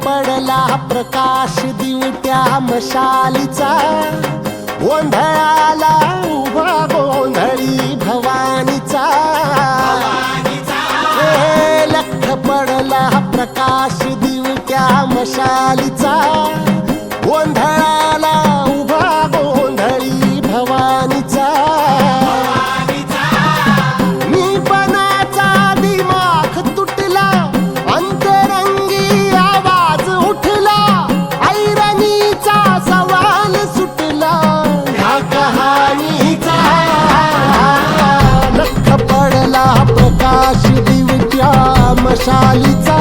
पडला प्रकाश दिवट्या मशालीचा, गोंधळाला उभा गोंधळी भवानीचा. लख पडला प्रकाश दिवट्या मशालीचा, गोंधळाला उभा गोंधळी भवानीचा. मीपणाचा दिमाग तुटला, अंतरंगी आवाज उठला, ऐरणीचा सवाल सुटला ह्या कहाणीचा. लख पडला प्रकाश दिवट्या मशालीचा,